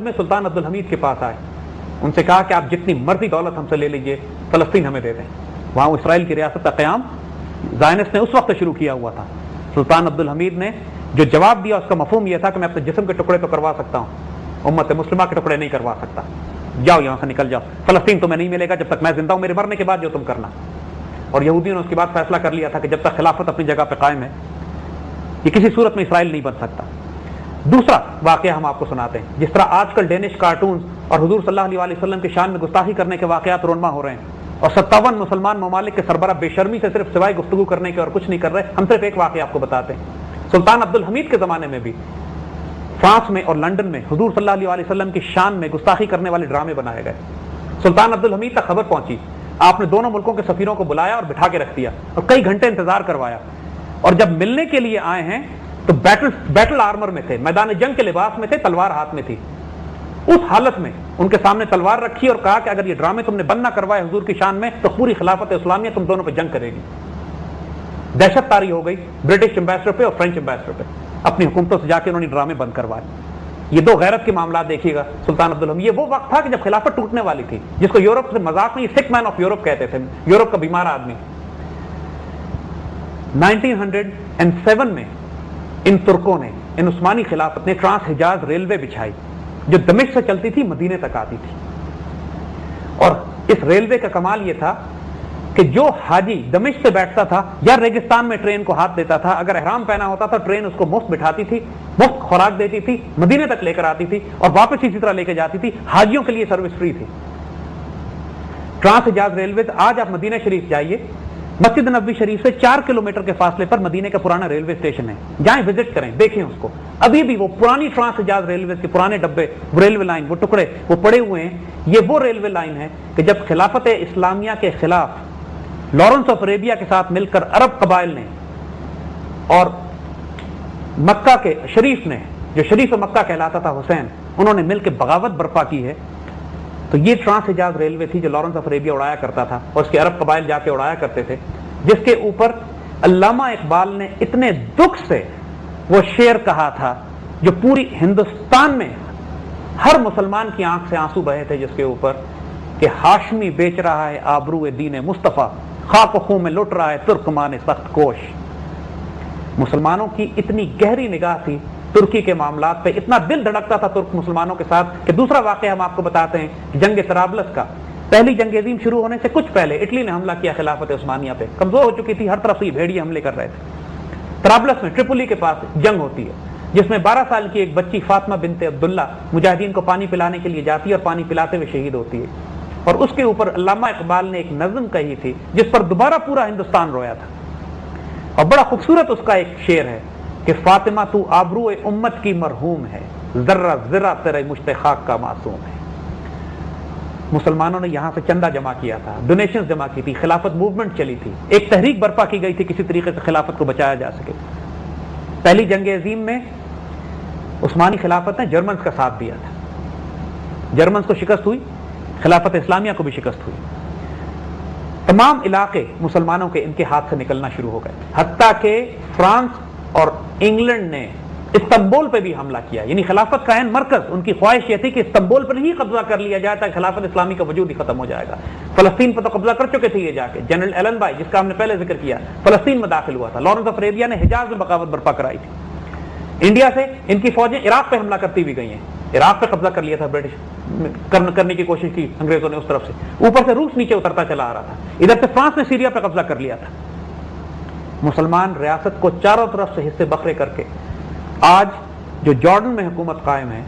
میں سلطان عبد الحمید کے پاس آئے, ان سے کہا کہ آپ جتنی مرضی دولت ہم سے لے لیجئے, فلسطین ہمیں دے دیں. وہاں اسرائیل کی ریاست کا قیام زائنسٹ نے اس وقت شروع کیا ہوا تھا. سلطان عبد الحمید نے جو جواب دیا اس کا مفہوم یہ تھا کہ میں اپنے جسم کے ٹکڑے تو کروا سکتا ہوں, امت مسلمہ کے ٹکڑے نہیں کروا سکتا, جاؤ یہاں سے نکل جاؤ, فلسطین تمہیں نہیں ملے گا جب تک میں زندہ ہوں, میرے مرنے کے بعد جو تم کرنا. اور یہودیوں نے اس کے بعد فیصلہ کر لیا تھا کہ جب تک خلافت اپنی جگہ پہ قائم ہے یہ کسی صورت میں اسرائیل نہیں بن سکتا. دوسرا واقعہ ہم آپ کو سناتے ہیں, جس طرح آج کل ڈینش کارٹونز اور حضور صلی اللہ علیہ وسلم کی شان میں گستاخی کرنے کے واقعات رونما ہو رہے ہیں, اور 57 مسلمان ممالک کے سربراہ بے شرمی سے صرف سوائے گفتگو کرنے کے اور کچھ نہیں کر رہے. ہم صرف ایک واقعہ آپ کو بتاتے ہیں. سلطان عبد الحمید کے زمانے میں بھی فرانس میں اور لنڈن میں حضور صلی اللہ علیہ وسلم کی شان میں گستاخی کرنے والے ڈرامے بنائے گئے. سلطان عبد الحمید تک خبر پہنچی, آپ نے دونوں ملکوں کے سفیروں کو بلایا اور بٹھا کے رکھ دیا اور کئی گھنٹے انتظار کروایا, اور جب ملنے کے لیے آئے ہیں تو بیٹل آرمر میں تھے, میدان جنگ کے لباس میں تھے, تلوار ہاتھ میں تھی. اس حالت میں ان کے سامنے تلوار رکھی اور کہا کہ اگر یہ ڈرامے تم نے بند نہ کروائے حضور کی شان میں تو پوری خلافت اسلامیہ تم دونوں پہ جنگ کرے گی. دہشت طاری ہو گئی برٹش امبیسڈر پہ اور فرینچ امبیسڈر پہ. اپنی حکومتوں سے جا کے انہوں نے ڈرامے بند کروائے. یہ دو غیرت کے معاملات دیکھیے گا سلطان عبد الحمید. یہ وہ وقت تھا کہ جب خلافت ٹوٹنے والی تھی, جس کو یورپ سے مذاق میں سک مین آف یورپ کہتے تھے, یورپ کا بیمار آدمی. 1907 میں ان ترکوں نے, ان عثمانی خلافت نے ٹرانس حجاز ریلوے بچھائی جو دمشق سے چلتی تھی مدینے تک آتی تھی. اور اس ریلوے کا کمال یہ تھا کہ جو حاجی دمشق سے بیٹھتا تھا یا ریگستان میں ٹرین کو ہاتھ دیتا تھا, اگر احرام پہنا ہوتا تھا ٹرین اس کو مفت بٹھاتی تھی, مفت خوراک دیتی تھی, مدینے تک لے کر آتی تھی اور واپس اسی طرح لے کے جاتی تھی. حاجیوں کے لیے سروس فری تھی. Trans Hijaz railway. آج آپ مدینہ شریف جائیے, مسجد نبوی شریف سے 4 کلومیٹر کے فاصلے پر مدینے کا پرانا ریلوے اسٹیشن ہے. جائیں وزٹ کریں, دیکھیں اس کو. ابھی بھی وہ پرانی ٹرانس حجاز ریلوے کے پرانے ڈبے, ریلوے لائن, وہ ٹکڑے وہ پڑے ہوئے ہیں. یہ وہ ریلوے لائن ہے کہ جب خلافت اسلامیہ کے خلاف لارنس آف عربیہ کے ساتھ مل کر عرب قبائل نے اور مکہ کے شریف نے, جو شریف مکہ کہلاتا تھا حسین, انہوں نے مل کے بغاوت برپا کی ہے, تو یہ ٹرانس حجاز ریلوے تھی جو لارنس آف عربیہ اڑایا کرتا تھا اور اس کے عرب قبائل جا کے اڑایا کرتے تھے, جس کے اوپر علامہ اقبال نے اتنے دکھ سے وہ شعر کہا تھا جو پوری ہندوستان میں ہر مسلمان کی آنکھ سے آنسو بہے تھے, جس کے اوپر کہ ہاشمی بیچ رہا ہے آبرو دین مصطفیٰ, خاک و خون میں لٹ رہا ہے ترکمان سخت کوش. مسلمانوں کی اتنی گہری نگاہ تھی ترکی کے معاملات پہ, اتنا دل دھڑکتا تھا ترک مسلمانوں کے ساتھ کہ دوسرا واقعہ ہم آپ کو بتاتے ہیں, جنگ طرابلس کا. پہلی جنگ عظیم شروع ہونے سے کچھ پہلے اٹلی نے حملہ کیا خلافت عثمانیہ پہ, کمزور ہو چکی تھی, ہر طرف سے یہ بھیڑیے حملے کر رہے تھے. طرابلس میں ٹریپولی کے پاس جنگ ہوتی ہے جس میں 12 سال کی ایک بچی فاطمہ بنت عبداللہ مجاہدین کو پانی پلانے کے لیے جاتی ہے اور پانی پلاتے ہوئے شہید ہوتی ہے. اور اس کے اوپر علامہ اقبال نے ایک نظم کہی تھی جس پر دوبارہ پورا ہندوستان رویا تھا, اور بڑا خوبصورت اس کا ایک شعر ہے کہ فاطمہ تو آبرو امت کی مرحوم ہے, ذرہ ذرہ تیرے مشت خاک کا معصوم ہے. مسلمانوں نے یہاں سے چندہ جمع کیا تھا, ڈونیشنز جمع کی تھی, خلافت موومنٹ چلی تھی, ایک تحریک برپا کی گئی تھی کسی طریقے سے خلافت کو بچایا جا سکے. پہلی جنگ عظیم میں عثمانی خلافت نے جرمنز کا ساتھ دیا تھا, جرمنز کو شکست ہوئی, خلافت اسلامیہ کو بھی شکست ہوئی. تمام علاقے مسلمانوں کے ان کے ہاتھ سے نکلنا شروع ہو گئے, حتیٰ کہ فرانس اور انگلینڈ نے استنبول پہ بھی حملہ کیا. یعنی خلافت کا عین مرکز, ان کی خواہش یہ تھی کہ استنبول پر ہی قبضہ کر لیا جائے تاکہ خلافت اسلامی کا وجود ہی ختم ہو جائے گا. فلسطین پر تو قبضہ کر چکے تھے یہ جا کے. جنرل ایلن بائی, جس کا ہم نے پہلے ذکر کیا, فلسطین میں داخل ہوا تھا. لارنس آف عربیہ نے حجاز میں بغاوت برپا کرائی تھی. انڈیا سے ان کی فوجیں عراق پہ حملہ کرتی بھی گئی ہیں, عراق پہ قبضہ کر لیا تھا برٹش, کرنے کی کوشش کی انگریزوں نے اس طرف سے. اوپر سے روس نیچے اترتا چلا آ رہا تھا. ادھر سے فرانس نے سیریا پہ قبضہ کر لیا تھا. مسلمان ریاست کو چاروں طرف سے حصے بکھرے کر کے آج جو جارڈن میں حکومت قائم ہے,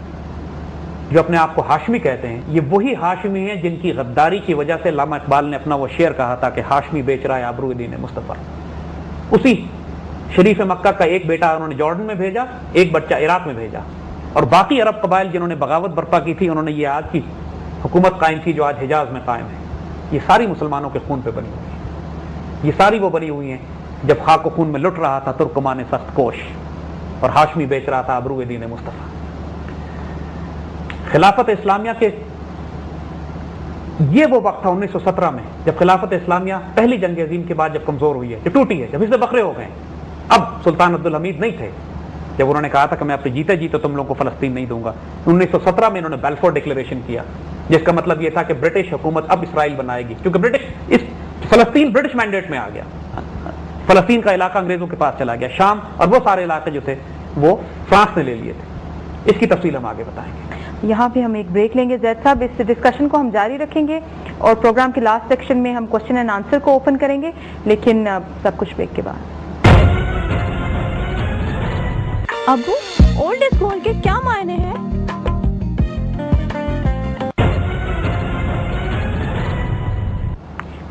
جو اپنے آپ کو ہاشمی کہتے ہیں, یہ وہی ہاشمی ہیں جن کی غداری کی وجہ سے علامہ اقبال نے اپنا وہ شعر کہا تھا کہ ہاشمی بیچ رہا ہے آبرو دین مصطفیٰ. اسی شریف مکہ کا ایک بیٹا انہوں نے جارڈن میں بھیجا, ایک بچہ عراق میں بھیجا, اور باقی عرب قبائل جنہوں نے بغاوت برپا کی تھی انہوں نے یہ آج کی حکومت قائم کی جو آج حجاز میں قائم ہے. یہ ساری مسلمانوں کے خون پہ بنی ہوئی ہیں. یہ ساری وہ بنی ہوئی ہیں جب خاک و خون میں لٹ رہا تھا ترکمان سخت کوش اور ہاشمی بیچ رہا تھا آبرو دین مصطفیٰ. خلافت اسلامیہ کے یہ وہ وقت تھا 1917 میں جب خلافت اسلامیہ پہلی جنگ عظیم کے بعد جب کمزور ہوئی ہے, جب ٹوٹی ہے, جب حصے بکھرے ہو گئے. اب سلطان عبد الحمید نہیں تھے, جب انہوں نے کہا تھا کہ میں اپنے جیتے جی تو تم لوگوں کو فلسطین نہیں دوں گا. 1917 میں انہوں نے بیلفور ڈکلیریشن کیا جس کا مطلب یہ تھا کہ برٹش حکومت اب اسرائیل بنائے گی, کیونکہ فلسطین برٹش مینڈیٹ میں آ گیا. فلسطین کا علاقہ انگریزوں کے پاس چلا گیا, شام اور وہ سارے علاقے جو تھے وہ فرانس نے لے لیے تھے. اس کی تفصیل ہم آگے بتائیں گے. یہاں پہ ہم ایک بریک لیں گے زید صاحب, اس ڈسکشن کو ہم جاری رکھیں گے اور پروگرام کے لاسٹ سیکشن میں ہم کوشچن اینڈ آنسر کو اوپن کریں گے, لیکن سب کچھ بریک کے بعد. ابو, اولڈ از گولڈ کے کیا معنی ہیں؟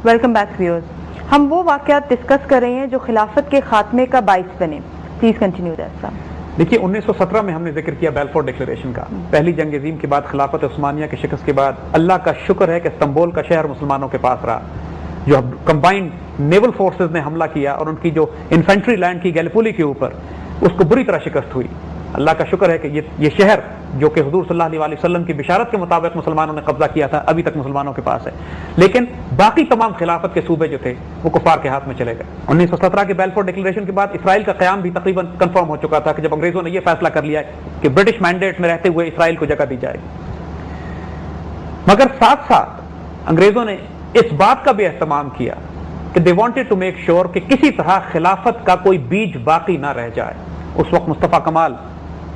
Welcome back viewers. ہم وہ واقعات ڈسکس کر رہے ہیں جو خلافت کے خاتمے کا باعث بنے. پلیز کنٹینیو زید صاحب. دیکھیے 1917 میں ہم نے ذکر کیا بیلفور ڈکلیریشن کا. پہلی جنگ عظیم کے بعد خلافت عثمانیہ کی شکست کے بعد اللہ کا شکر ہے کہ استنبول کا شہر مسلمانوں کے پاس رہا. جو کمبائنڈ نیول فورسز نے حملہ کیا اور ان کی جو انفینٹری لینڈ کی گیلیپولی کے اوپر, اس کو بری طرح شکست ہوئی. اللہ کا شکر ہے کہ یہ شہر جو کہ حضور صلی اللہ علیہ وسلم کی بشارت کے مطابق مسلمانوں نے قبضہ کیا تھا ابھی تک مسلمانوں کے پاس ہے, لیکن باقی تمام خلافت کے صوبے جو تھے وہ کفار کے ہاتھ میں چلے گئے. 1917 کے بیلفور ڈکلیریشن کے بعد اسرائیل کا قیام بھی تقریباً کنفرم ہو چکا تھا کہ جب انگریزوں نے یہ فیصلہ کر لیا کہ برٹش مینڈیٹ میں رہتے ہوئے اسرائیل کو جگہ دی جائے گی. مگر ساتھ ساتھ انگریزوں نے اس بات کا بھی اہتمام کیا کہ they wanted to make sure کہ کسی طرح خلافت کا کوئی بیج باقی نہ رہ جائے. اس وقت مصطفیٰ کمال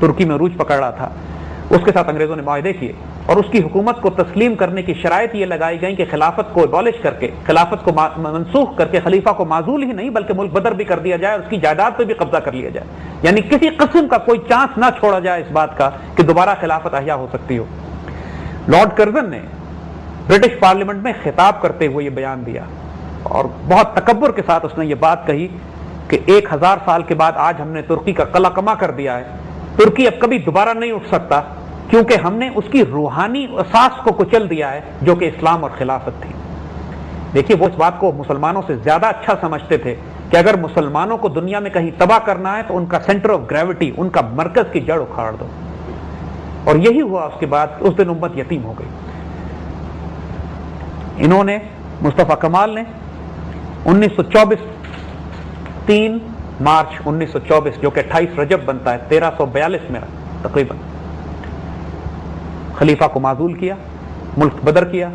ترکی میں عروج پکڑ رہا تھا, اس کے ساتھ انگریزوں نے معاہدے کیے اور اس کی حکومت کو تسلیم کرنے کی شرائط یہ لگائی گئیں کہ خلافت کو ابالش کر کے, خلافت کو منسوخ کر کے خلیفہ کو معزول ہی نہیں بلکہ ملک بدر بھی کر دیا جائے اور اس کی جائیداد پہ بھی قبضہ کر لیا جائے. یعنی کسی قسم کا کوئی چانس نہ چھوڑا جائے اس بات کا کہ دوبارہ خلافت احیا ہو سکتی ہو. لارڈ کرزن نے برٹش پارلیمنٹ میں خطاب کرتے ہوئے یہ بیان دیا اور بہت تکبر کے ساتھ اس نے یہ بات کہی کہ 1000 سال کے بعد آج ہم نے ترکی کا قلعہ کما کر دیا ہے. ترکی اب کبھی دوبارہ نہیں اٹھ سکتا کیونکہ ہم نے اس کی روحانی اساس کو کچل دیا ہے جو کہ اسلام اور خلافت تھی. دیکھیے وہ اس بات کو مسلمانوں سے زیادہ اچھا سمجھتے تھے کہ اگر مسلمانوں کو دنیا میں کہیں تباہ کرنا ہے تو ان کا سینٹر آف گریوٹی, ان کا مرکز کی جڑ اکھاڑ دو. اور یہی ہوا. اس کے بعد اس دن امت یتیم ہو گئی. انہوں نے, مصطفیٰ کمال نے 1924 3 مارچ 1924 جو کہ 28 رجب بنتا ہے 1342 میں تقریباً, خلیفہ کو معزول کیا, ملک بدر کیا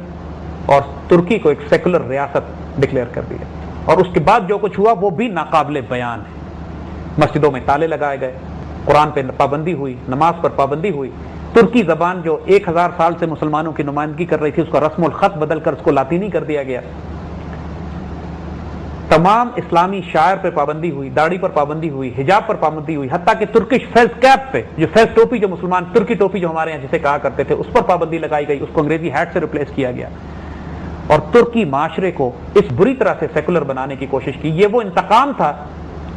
اور ترکی کو ایک سیکولر ریاست ڈکلیئر کر دیا. اور اس کے بعد جو کچھ ہوا وہ بھی ناقابل بیان ہے. مسجدوں میں تالے لگائے گئے, قرآن پہ پابندی ہوئی, نماز پر پابندی ہوئی. ترکی زبان جو 1000 سال سے مسلمانوں کی نمائندگی کر رہی تھی اس کا رسم الخط بدل کر اس کو لاطینی کر دیا گیا. تمام اسلامی شاعر پہ پابندی ہوئی, داڑھی پر پابندی ہوئی, حجاب پر پابندی ہوئی, حتیٰ کہ ترکش فیز کیپ پہ, جو فیز ٹوپی جو مسلمان ترکی ٹوپی جو ہمارے یہاں جسے کہا کرتے تھے, اس پر پابندی لگائی گئی, اس کو انگریزی ہیٹ سے ریپلیس کیا گیا. اور ترکی معاشرے کو اس بری طرح سے سیکولر بنانے کی کوشش کی. یہ وہ انتقام تھا,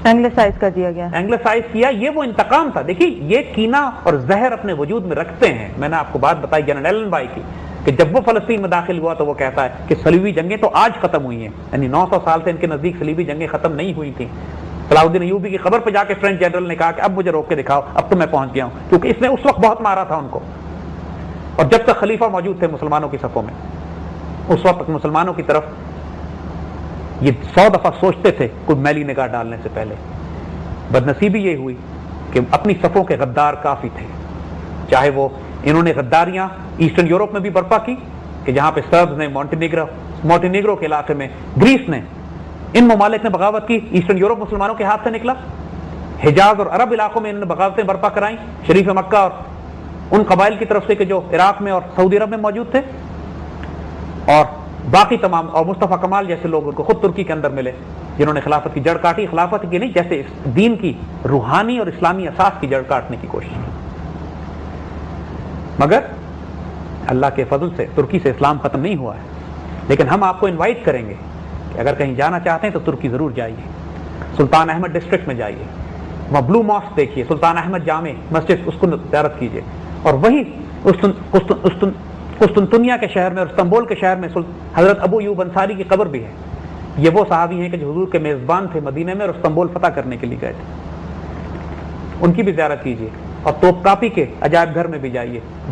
اینگلسائز کر دیا گیا, اینگلسائز کیا, یہ وہ انتقام تھا. دیکھیے یہ کینہ اور زہر اپنے وجود میں رکھتے ہیں. میں نے آپ کو بات بتائی جنرل ایلن بھائی کی کہ جب وہ فلسطین میں داخل ہوا تو وہ کہتا ہے کہ صلیبی جنگیں تو آج ختم ہوئی ہیں. یعنی 900 سال سے ان کے نزدیک صلیبی جنگیں ختم نہیں ہوئی تھیں. صلاح الدین ایوبی کی قبر پہ جا کے فرینچ جنرل نے کہا کہ اب مجھے روک کے دکھاؤ, اب تو میں پہنچ گیا ہوں, کیونکہ اس نے اس وقت بہت مارا تھا ان کو. اور جب تک خلیفہ موجود تھے مسلمانوں کی صفوں میں, اس وقت تک مسلمانوں کی طرف یہ 100 دفعہ سوچتے تھے کوئی میلی نگاہ ڈالنے سے پہلے. بدنصیبی یہ ہوئی کہ اپنی صفوں کے غدار کافی تھے. چاہے وہ انہوں نے غداریاں ایسٹرن یورپ میں بھی برپا کی کہ جہاں پہ سربز نے مونٹینیگرو کے علاقے میں, گریس نے, ان ممالک نے بغاوت کی. ایسٹرن یورپ مسلمانوں کے ہاتھ سے نکلا. حجاز اور عرب علاقوں میں انہوں نے بغاوتیں برپا کرائیں, شریف مکہ اور ان قبائل کی طرف سے کہ جو عراق میں اور سعودی عرب میں موجود تھے. اور باقی تمام, اور مصطفیٰ کمال جیسے لوگ ان کو خود ترکی کے اندر ملے جنہوں نے خلافت کی جڑ کاٹی. خلافت کی نہیں, جیسے اس دین کی روحانی اور اسلامی اساس کی جڑ کاٹنے کی کوشش کی. مگر اللہ کے فضل سے ترکی سے اسلام ختم نہیں ہوا ہے. لیکن ہم آپ کو انوائٹ کریں گے کہ اگر کہیں جانا چاہتے ہیں تو ترکی ضرور جائیے. سلطان احمد ڈسٹرکٹ میں جائیے, وہاں بلو ماسک دیکھیے, سلطان احمد جامع مسجد, اس کو زیارت کیجیے. اور وہی قسطنطنیہ کے شہر میں اور استنبول کے شہر میں حضرت ابو ایوب انصاری کی قبر بھی ہے. یہ وہ صحابی ہیں کہ جو حضور کے میزبان تھے مدینے میں اور استنبول فتح کرنے کے لیے گئے تھے. ان کی بھی زیارت کیجیے. اور توپ کاپی کے عجائب گھر میں بھی جائیے.